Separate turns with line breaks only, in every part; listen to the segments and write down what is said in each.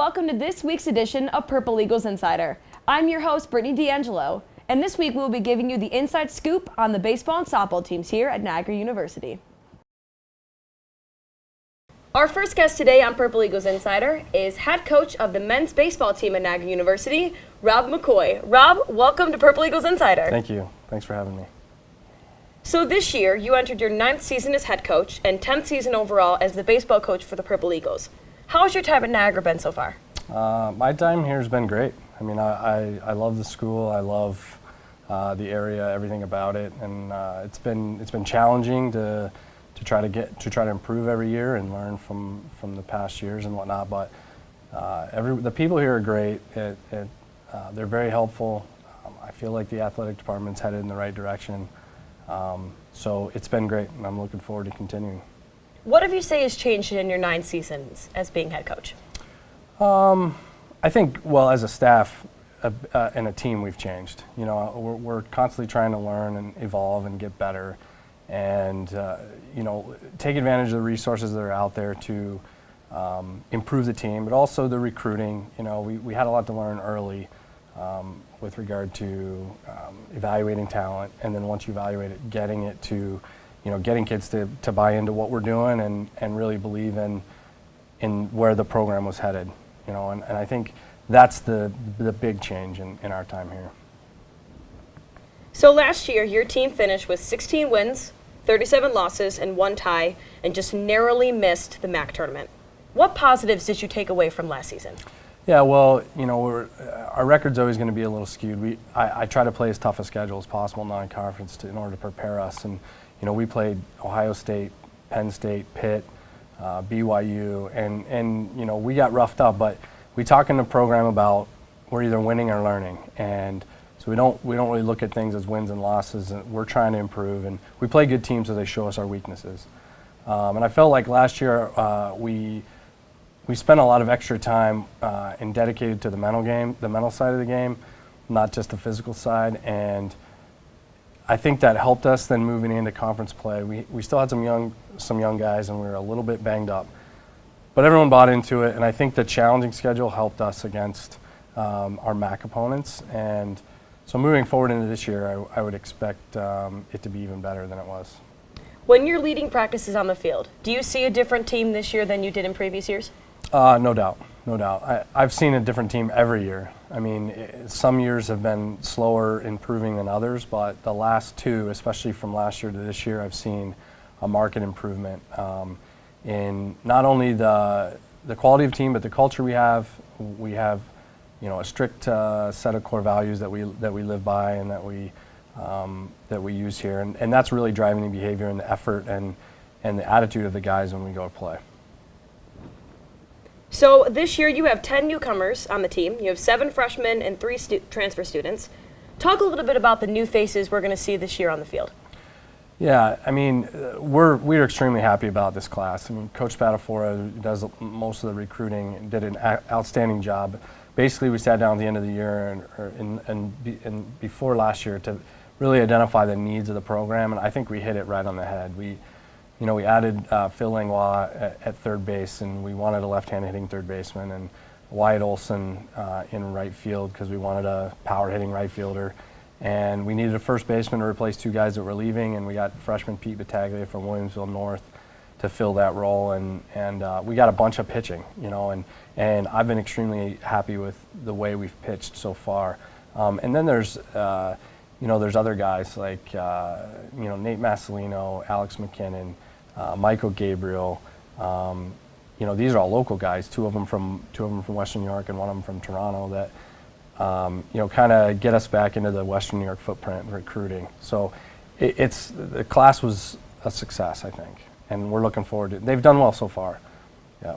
welcome to this week's edition of Purple Eagles Insider. I'm your host, Brittany D'Angelo, and this week we'll be giving you the inside scoop on the baseball and softball teams here at Niagara University. Our first guest today on Purple Eagles Insider is head coach of the men's baseball team at Niagara University, Rob McCoy. Rob, welcome to Purple Eagles Insider.
Thank you. Thanks for having me.
So this year, you entered your 9th season as head coach and 10th season overall as the baseball coach for the Purple Eagles. How has your time at Niagara been so far?
My time here has been great. I mean, I love the school. I love the area, everything about it, and it's been challenging to try to improve every year and learn from the past years and whatnot. But the people here are great. They're very helpful. I feel like the athletic department's headed in the right direction. So it's been great, and I'm looking forward to continuing.
What have you say has changed in your 9 seasons as being head coach?
I think, well, as a staff and a team, we've changed. You know, we're constantly trying to learn and evolve and get better, and you know, take advantage of the resources that are out there to improve the team, but also the recruiting. You know, we had a lot to learn early with regard to evaluating talent, and then once you evaluate it, getting it to, you know, getting kids to buy into what we're doing and really believe in where the program was headed. You know, and I think that's the big change in our time here.
So last year, your team finished with 16 wins, 37 losses, and 1 tie, and just narrowly missed the MAC tournament. What positives did you take away from last season?
Yeah, well, you know, our record's always going to be a little skewed. I try to play as tough a schedule as possible non-conference in order to prepare us. And, you know, we played Ohio State, Penn State, Pitt, BYU, and you know, we got roughed up, but we talk in the program about we're either winning or learning, and so we don't really look at things as wins and losses, and we're trying to improve, and we play good teams so they show us our weaknesses. And I felt like last year we spent a lot of extra time and dedicated to the mental side of the game, not just the physical side, and I think that helped us then moving into conference play. We still had some young guys, and we were a little bit banged up, but everyone bought into it, and I think the challenging schedule helped us against our MAC opponents. And so moving forward into this year, I would expect it to be even better than it was.
When you're leading practices on the field, do you see a different team this year than you did in previous years?
No doubt. I've seen a different team every year. I mean, some years have been slower improving than others, but the last 2, especially from last year to this year, I've seen a market improvement in not only the quality of team, but the culture we have. We have, you know, a strict set of core values that we live by and that we use here, and that's really driving the behavior and the effort and the attitude of the guys when we go to play.
So this year you have 10 newcomers on the team. You have 7 freshmen and 3 transfer students. Talk a little bit about the new faces we're going to see this year on the field.
Yeah, I mean, we're extremely happy about this class. I mean, Coach Patafora, who does most of the recruiting, did an outstanding job. Basically, we sat down at the end of the year and before last year to really identify the needs of the program, and I think we hit it right on the head. We added Phil Langlois at third base, and we wanted a left-hand hitting third baseman, and Wyatt Olson in right field because we wanted a power hitting right fielder. And we needed a first baseman to replace 2 guys that were leaving, and we got freshman Pete Battaglia from Williamsville North to fill that role, and we got a bunch of pitching, you know, and I've been extremely happy with the way we've pitched so far. And then there's you know, there's other guys like you know, Nate Massolino, Alex McKinnon, Michael Gabriel. You know, these are all local guys. 2 of them from Western New York and 1 of them from Toronto that you know, kind of get us back into the Western New York footprint recruiting. So the class was a success, I think, and we're looking forward to it. They've done well so far. Yeah.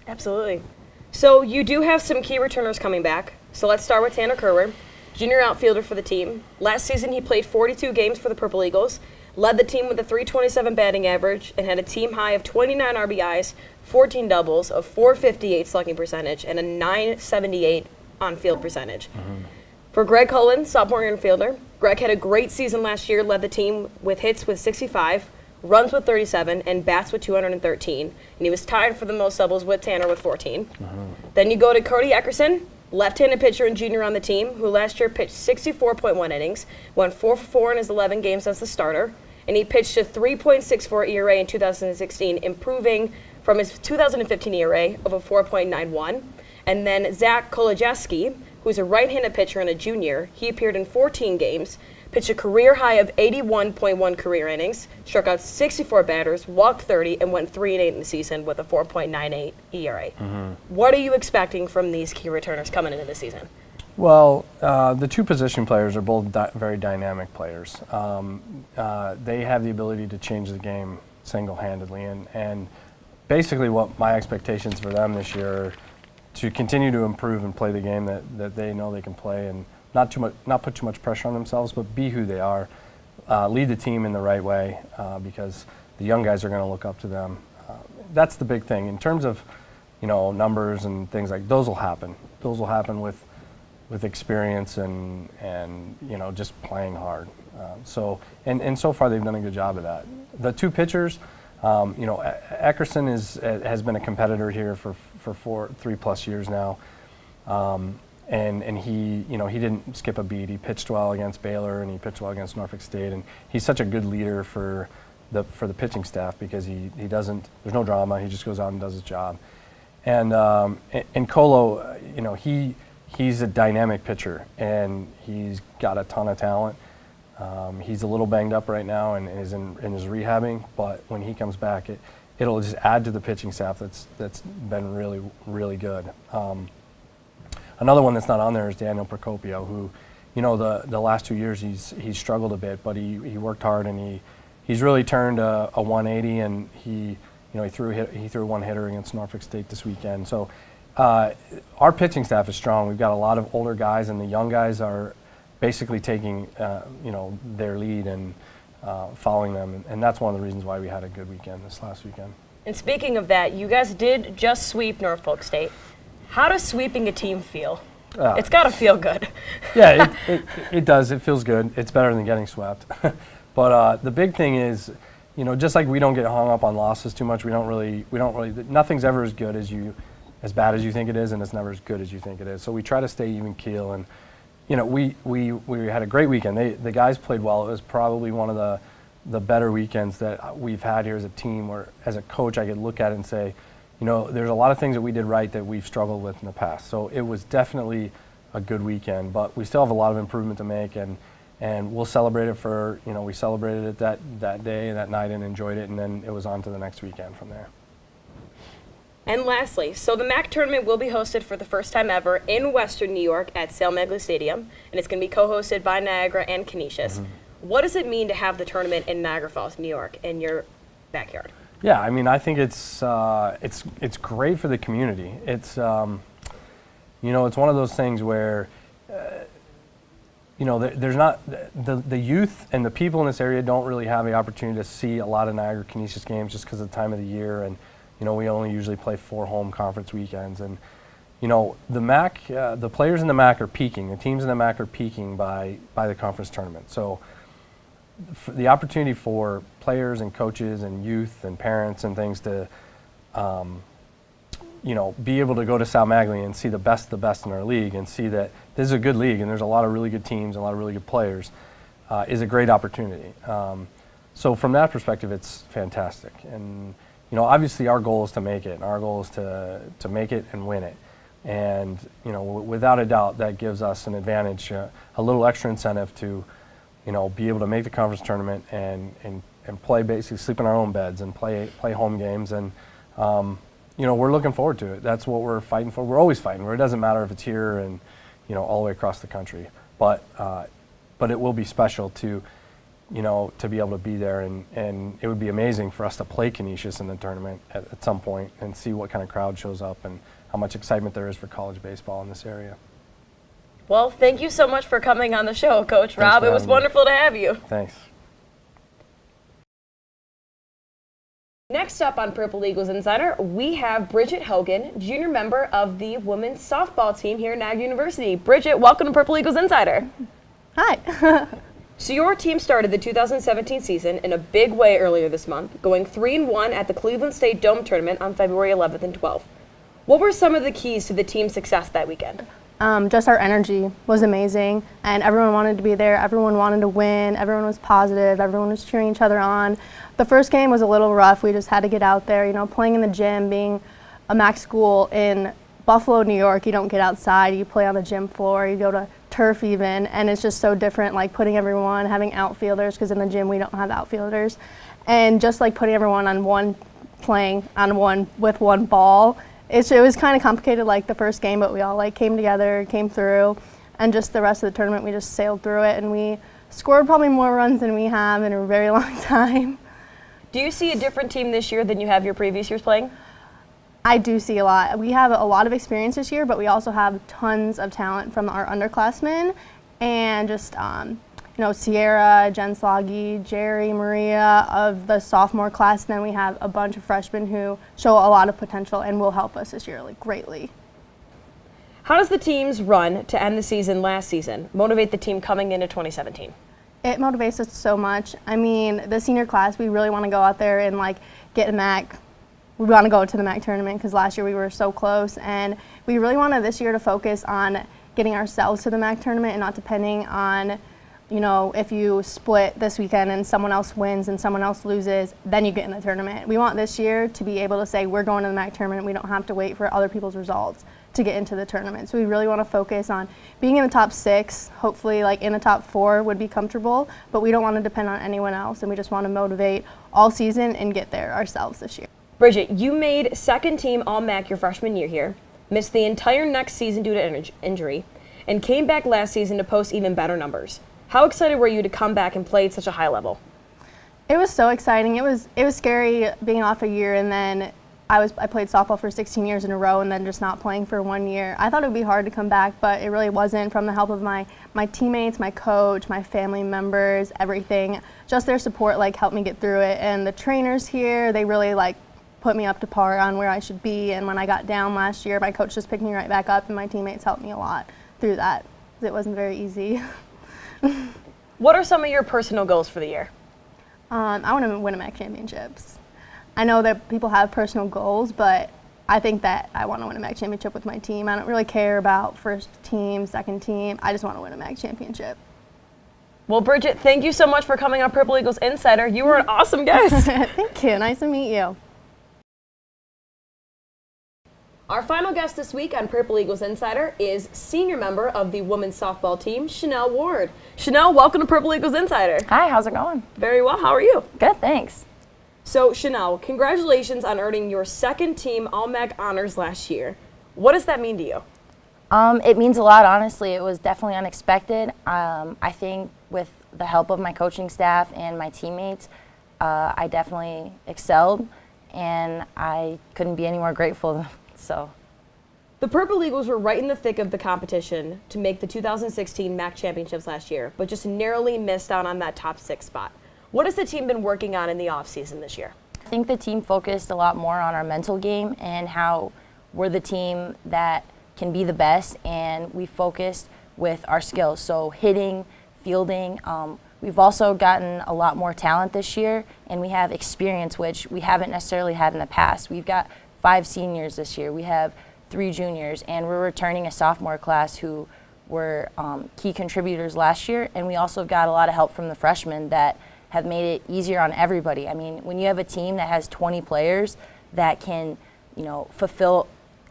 Absolutely. So you do have some key returners coming back. So let's start with Tanner Kerwer, junior outfielder for the team. Last season he played 42 games for the Purple Eagles, led the team with a .327 batting average, and had a team high of 29 RBIs, 14 doubles, a .458 slugging percentage, and a .978 on-field percentage. Mm-hmm. For Greg Cullen, sophomore infielder, Greg had a great season last year, led the team with hits with 65, runs with 37, and bats with 213. And he was tied for the most doubles with Tanner with 14. Then you go to Cody Eckerson, left-handed pitcher and junior on the team, who last year pitched 64.1 innings, went 4 for 4 in his 11 games as the starter, and he pitched a 3.64 ERA in 2016, improving from his 2015 ERA of a 4.91. And then Zach Kolodziejski, who's a right-handed pitcher and a junior, he appeared in 14 games, pitched a career high of 81.1 career innings, struck out 64 batters, walked 30, and went 3-8 in the season with a 4.98 ERA. What are you expecting from these key returners coming into the season?
Well, the two position players are both very dynamic players. They have the ability to change the game single-handedly, and basically what my expectations for them this year are to continue to improve and play the game that they know they can play, and not put too much pressure on themselves, but be who they are, lead the team in the right way, because the young guys are going to look up to them. That's the big thing. In terms of, numbers and things like those will happen. Those will happen with experience and just playing hard. So so far they've done a good job of that. The two pitchers, Eckerson has been a competitor here for 3+ years now. And he didn't skip a beat. He pitched well against Baylor, and he pitched well against Norfolk State, and he's such a good leader for the pitching staff because he doesn't. There's no drama. He just goes out and does his job. And Colo, he's a dynamic pitcher, and he's got a ton of talent. He's a little banged up right now and is in his rehabbing, but when he comes back, it'll just add to the pitching staff that's been really, really good. Another one that's not on there is Daniel Procopio, who, the last 2 years he's struggled a bit, but he worked hard, and he's really turned a 180, and he threw one hitter against Norfolk State this weekend. So our pitching staff is strong. We've got a lot of older guys, and the young guys are basically taking their lead and following them, and that's one of the reasons why we had a good weekend this last weekend.
And speaking of that, you guys did just sweep Norfolk State. How does sweeping a team feel? It's got to feel good.
Yeah, it does. It feels good. It's better than getting swept. But the big thing is, just like we don't get hung up on losses too much, we don't really. Nothing's ever as bad as you think it is, and it's never as good as you think it is. So we try to stay even keel, and we had a great weekend. The guys played well. It was probably one of the better weekends that we've had here as a team, where as a coach I could look at it and say, there's a lot of things that we did right that we've struggled with in the past. So it was definitely a good weekend, but we still have a lot of improvement to make, and we'll celebrate it we celebrated it that day and that night and enjoyed it, and then it was on to the next weekend from there.
And lastly, so the MAC tournament will be hosted for the first time ever in Western New York at Sale Megley Stadium, and it's going to be co-hosted by Niagara and Canisius. What does it mean to have the tournament in Niagara Falls, New York, in your backyard?
Yeah, I think it's great for the community. It's it's one of those things where there's not the youth and the people in this area don't really have the opportunity to see a lot of Niagara Canisius games just because of the time of the year, and we only usually play 4 home conference weekends, and the MAC, the players in the MAC are peaking. The teams in the MAC are peaking by the conference tournament. So the opportunity for players and coaches and youth and parents and things to, be able to go to Sal Magli and see the best in our league and see that this is a good league and there's a lot of really good teams and a lot of really good players is a great opportunity. So from that perspective, it's fantastic. And, obviously our goal is to make it. And our goal is to make it and win it. And, without a doubt, that gives us an advantage, a little extra incentive to, be able to make the conference tournament and play, basically sleep in our own beds and play home games. And, we're looking forward to it. That's what we're fighting for. We're always fighting for it. It doesn't matter if it's here and, all the way across the country. But it will be special to be able to be there. And it would be amazing for us to play Canisius in the tournament at some point and see what kind of crowd shows up and how much excitement there is for college baseball in this area.
Well, thank you so much for coming on the show, Coach Rob. It was wonderful to have you.
Thanks.
Next up on Purple Eagles Insider, we have Bridget Hogan, junior member of the women's softball team here at Niagara University. Bridget, welcome to Purple Eagles Insider.
Hi.
So your team started the 2017 season in a big way earlier this month, going 3-1 at the Cleveland State Dome Tournament on February 11th and 12th. What were some of the keys to the team's success that weekend?
Just our energy was amazing, and everyone wanted to be there. Everyone wanted to win. Everyone was positive. Everyone was cheering each other on. The first game was a little rough. We just had to get out there. You know, playing in the gym, being a MAC school in Buffalo, New York, you don't get outside. You play on the gym floor. You go to turf even, and it's just so different, like putting everyone, having outfielders, because in the gym we don't have outfielders, and just like putting everyone on one, playing on one with one ball. It was kind of complicated like the first game, but we all like came together, came through, and just the rest of the tournament we just sailed through it, and we scored probably more runs than we have in a very long time.
Do you see a different team this year than you have your previous years playing?
I do see a lot. We have a lot of experience this year, but we also have tons of talent from our underclassmen, and just you know, Sierra, Jen Sloggy, Jerry, Maria of the sophomore class. And then we have a bunch of freshmen who show a lot of potential and will help us this year like greatly.
How does the team's run to end the season last season motivate the team coming into 2017?
It motivates us so much. I mean, the senior class, we really want to go out there and like get a MAC. We want to go to the MAC tournament because last year we were so close, and we really wanted this year to focus on getting ourselves to the MAC tournament and not depending on, you know, if you split this weekend and someone else wins and someone else loses, then you get in the tournament. We want this year to be able to say we're going to the MAC tournament. We don't have to wait for other people's results to get into the tournament. So we really want to focus on being in the top 6, hopefully like in the top 4 would be comfortable, but we don't want to depend on anyone else, and we just want to motivate all season and get there ourselves this year.
Bridget, you made second team All-MAC your freshman year here, missed the entire next season due to injury, and came back last season to post even better numbers. How excited were you to come back and play at such a high level?
It was so exciting. It was scary being off a year, and then I played softball for 16 years in a row and then just not playing for 1 year. I thought it would be hard to come back, but it really wasn't. From the help of my teammates, my coach, my family members, everything, just their support like helped me get through it. And the trainers here, they really like put me up to par on where I should be. And when I got down last year, my coach just picked me right back up, and my teammates helped me a lot through that. It wasn't very easy.
What are some of your personal goals for the year?
I want to win a MAC championships. I know that people have personal goals, but I think that I want to win a MAC championship with my team. I don't really care about first team, second team. I just want to win a MAC championship.
Well, Bridget, thank you so much for coming on Purple Eagles Insider. You were an awesome guest.
Thank you. Nice to meet you.
Our final guest this week on Purple Eagles Insider is senior member of the women's softball team, Chanelle Ward. Chanelle, welcome to Purple Eagles Insider.
Hi, how's it going?
Very well. How are you?
Good, thanks.
So, Chanelle, congratulations on earning your second team All-MAC honors last year. What does that mean to you?
It means a lot, honestly. It was definitely unexpected. I think with the help of my coaching staff and my teammates, I definitely excelled, and I couldn't be any more grateful. So,
the Purple Eagles were right in the thick of the competition to make the 2016 MAC championships last year, but just narrowly missed out on that top 6 spot. What has the team been working on in the offseason this year?
I think the team focused a lot more on our mental game and how we're the team that can be the best, and we focused with our skills. So hitting, fielding. We've also gotten a lot more talent this year, and we have experience, which we haven't necessarily had in the past. We've got 5 seniors this year. We have 3 juniors, and we're returning a sophomore class who were key contributors last year, and we also got a lot of help from the freshmen that have made it easier on everybody. I mean, when you have a team that has 20 players that can, you know, fulfill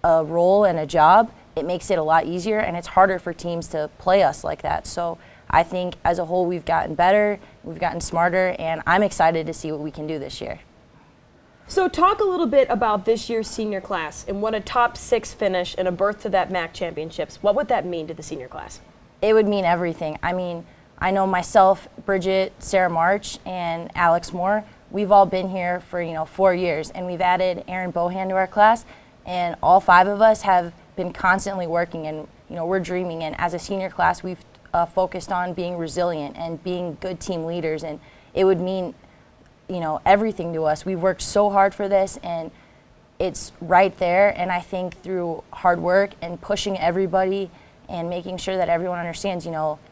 a role and a job, it makes it a lot easier, and it's harder for teams to play us like that. So I think as a whole we've gotten better, we've gotten smarter, and I'm excited to see what we can do this year.
So talk a little bit about this year's senior class and what a top 6 finish and a berth to that MAC championships. What would that mean to the senior class?
It would mean everything. I mean, I know myself, Bridget, Sarah March, and Alex Moore, we've all been here for 4 years, and we've added Aaron Bohan to our class, and all 5 of us have been constantly working, and we're dreaming. And as a senior class, we've focused on being resilient and being good team leaders, and it would mean everything to us. We've worked so hard for this, and it's right there. And I think through hard work and pushing everybody and making sure that everyone understands,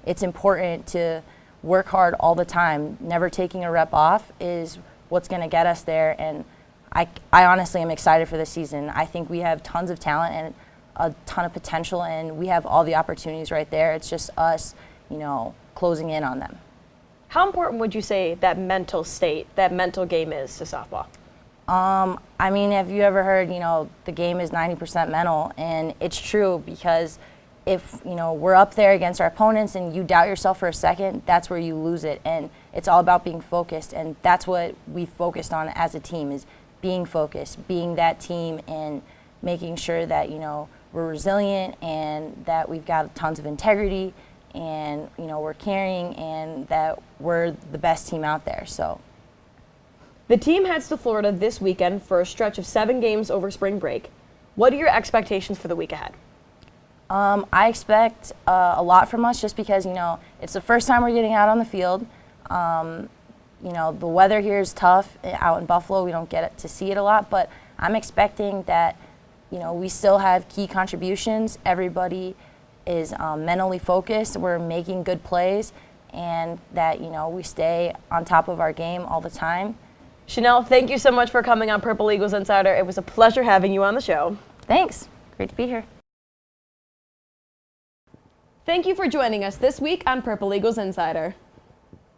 it's important to work hard all the time, never taking a rep off is what's going to get us there. And I honestly am excited for this season. I think we have tons of talent and a ton of potential, and we have all the opportunities right there. It's just us, closing in on them.
How important would you say that mental state, that mental game is to softball?
I mean, have you ever heard, the game is 90% mental, and it's true, because if, we're up there against our opponents and you doubt yourself for a second, that's where you lose it. And it's all about being focused, and that's what we focused on as a team, is being focused, being that team, and making sure that, we're resilient and that we've got tons of integrity, and, we're caring, and that we're the best team out there. So.
The team heads to Florida this weekend for a stretch of 7 games over spring break. What are your expectations for the week ahead?
I expect a lot from us, just because, it's the first time we're getting out on the field. The weather here is tough out in Buffalo. We don't get to see it a lot, but I'm expecting that, we still have key contributions. Everybody is mentally focused. We're making good plays, and that, we stay on top of our game all the time.
Chanelle, thank you so much for coming on Purple Eagles Insider. It was a pleasure having you on the show.
Thanks. Great to be here.
Thank you for joining us this week on Purple Eagles Insider.